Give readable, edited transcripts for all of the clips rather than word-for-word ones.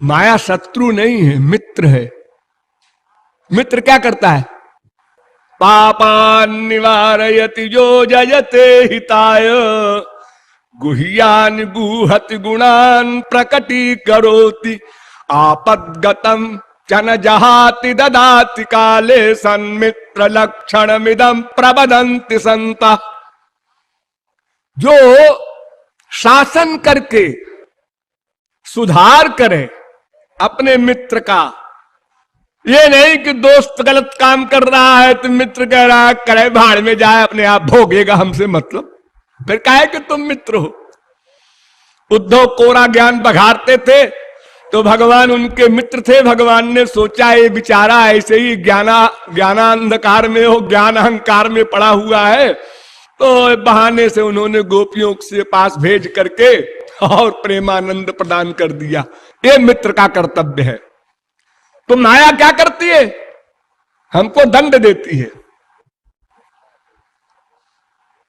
माया शत्रु नहीं है, मित्र है। मित्र क्या करता है? पापान निवारयति जो जयते हिताय, गुह्यान गुहति गुणान प्रकटी करोति, आपद्गतम जन जहाति ददाति काले, सन्मित्र लक्षण मिदम प्रबदंति संता। जो शासन करके सुधार करे अपने मित्र का, ये नहीं कि दोस्त गलत काम कर रहा है तो मित्र कह रहा है करे भाड़ में जाए, अपने आप भोगेगा, हमसे मतलब। फिर कहे कि तुम मित्र हो। उद्धव कोरा ज्ञान बघारते थे तो भगवान उनके मित्र थे। भगवान ने सोचा ये बेचारा ऐसे ही ज्ञानांधकार में हो, ज्ञान अहंकार में पड़ा हुआ है, तो बहाने से उन्होंने गोपियों से पास भेज करके और प्रेमानंद प्रदान कर दिया। ये मित्र का कर्तव्य है। तो माया क्या करती है? हमको दंड देती है।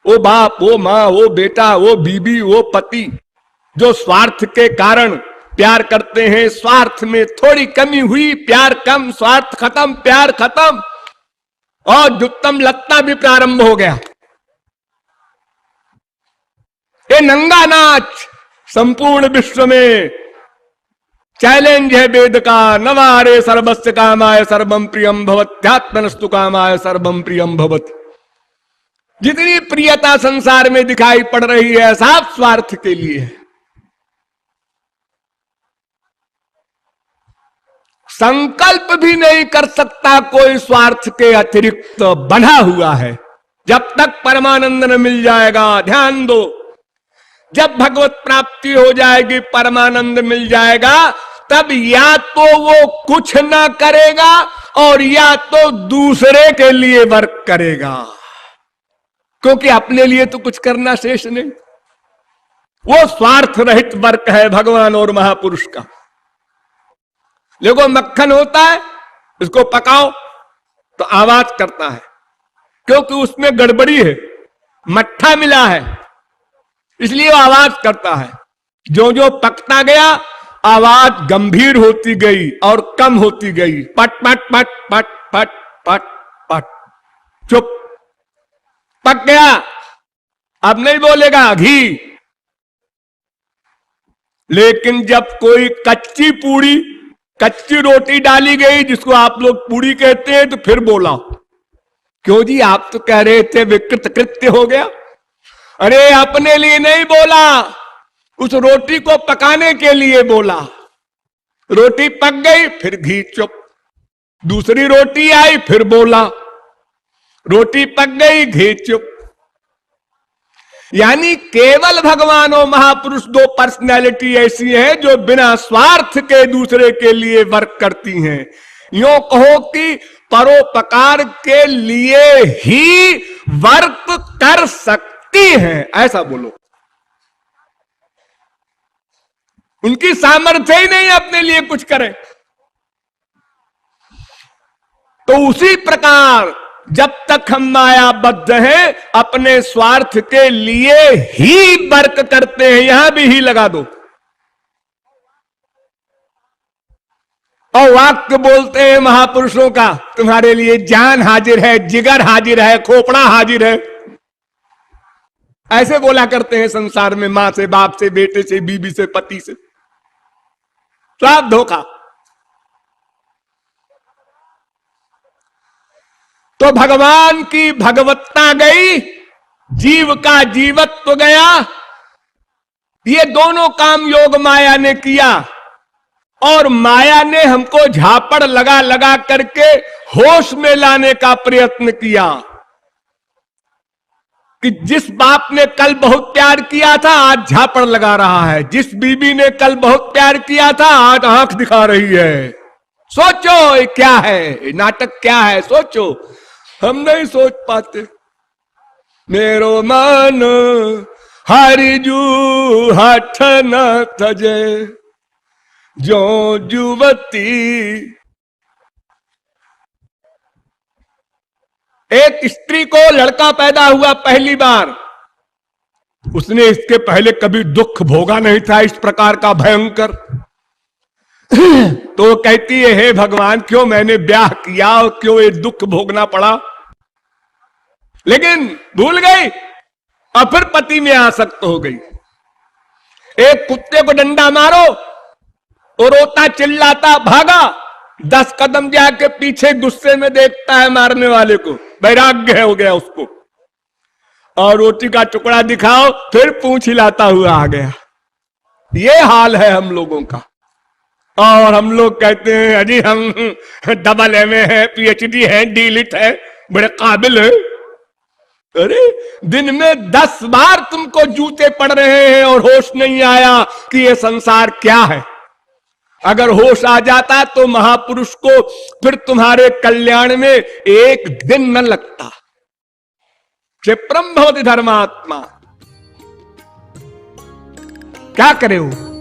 वो बाप, वो माँ, वो बेटा, वो बीबी, वो पति जो स्वार्थ के कारण प्यार करते हैं, स्वार्थ में थोड़ी कमी हुई, प्यार कम, स्वार्थ खत्म, प्यार खत्म, और दुत्तम लगता भी प्रारंभ हो गया। ये नंगा नाच संपूर्ण विश्व में चैलेंज है वेद का। नवारे सर्वस्य कामाय सर्वम प्रियम भवत्यात्मनस्तु कामाय सर्वम प्रियम भवति। जितनी प्रियता संसार में दिखाई पड़ रही है सब स्वार्थ के लिए है। संकल्प भी नहीं कर सकता कोई स्वार्थ के अतिरिक्त, बना हुआ है। जब तक परमानंद न मिल जाएगा, ध्यान दो, जब भगवत प्राप्ति हो जाएगी, परमानंद मिल जाएगा, तब या तो वो कुछ ना करेगा और या तो दूसरे के लिए वर्क करेगा, क्योंकि अपने लिए तो कुछ करना शेष नहीं। वो स्वार्थ रहित वर्क है भगवान और महापुरुष का। देखो मक्खन होता है, इसको पकाओ तो आवाज करता है, क्योंकि उसमें गड़बड़ी है, मट्ठा मिला है, इसलिए वो आवाज करता है। जो जो पकता गया आवाज गंभीर होती गई और कम होती गई, पट पट पट पट पट पट पट, चुप, पक गया, अब नहीं बोलेगा घी। लेकिन जब कोई कच्ची पूड़ी, कच्ची रोटी डाली गई, जिसको आप लोग पूड़ी कहते हैं, तो फिर बोला, क्यों जी आप तो कह रहे थे विकृत कृत्य हो गया। अरे अपने लिए नहीं बोला, उस रोटी को पकाने के लिए बोला। रोटी पक गई, फिर घी, चुप। दूसरी रोटी आई, फिर बोला, रोटी पक गई, घी, चुप। यानी केवल भगवान और महापुरुष दो पर्सनैलिटी ऐसी हैं जो बिना स्वार्थ के दूसरे के लिए वर्क करती हैं। यूं कहो कि परोपकार के लिए ही वर्क कर सकती हैं, ऐसा बोलो। उनकी सामर्थ्य ही नहीं अपने लिए कुछ करे। तो उसी प्रकार जब तक हम मायाबद्ध हैं, अपने स्वार्थ के लिए ही वर्क करते हैं। यहां भी ही लगा दो। और वाक्य बोलते हैं महापुरुषों का, तुम्हारे लिए जान हाजिर है, जिगर हाजिर है, खोपड़ा हाजिर है। ऐसे बोला करते हैं संसार में, मां से, बाप से, बेटे से, बीबी से, पति से। सब धोखा। तो भगवान की भगवत्ता गई, जीव का जीवत्व गया। ये दोनों काम योग माया ने किया, और माया ने हमको झापड़ लगा लगा करके होश में लाने का प्रयत्न किया कि जिस बाप ने कल बहुत प्यार किया था आज झापड़ लगा रहा है, जिस बीबी ने कल बहुत प्यार किया था आज आंख दिखा रही है। सोचो ये क्या है, नाटक क्या है, सोचो। हम नहीं सोच पाते। मेरो मन हरिजू हठ न तजे, जो युवती। एक स्त्री को लड़का पैदा हुआ पहली बार, उसने इसके पहले कभी दुख भोगा नहीं था इस प्रकार का भयंकर। तो कहती है, हे भगवान, क्यों मैंने ब्याह किया और क्यों ये दुख भोगना पड़ा। लेकिन भूल गई और फिर पति में आसक्त हो गई। एक कुत्ते को डंडा मारो, वो रोता चिल्लाता भागा, 10 कदम जाके पीछे गुस्से में देखता है मारने वाले को, वैराग्य हो गया उसको। और रोटी का टुकड़ा दिखाओ, फिर पूंछ हिलाता हुआ आ गया। ये हाल है हम लोगों का। और हम लोग कहते हैं अजी हम डबल MA है, PhD है, डीलिट है, बड़े काबिल है। अरे दिन में 10 बार तुमको जूते पड़ रहे हैं और होश नहीं आया कि ये संसार क्या है। अगर होश आ जाता तो महापुरुष को फिर तुम्हारे कल्याण में एक दिन न लगता। क्षिप्रम भवति धर्मात्मा। क्या करे वो?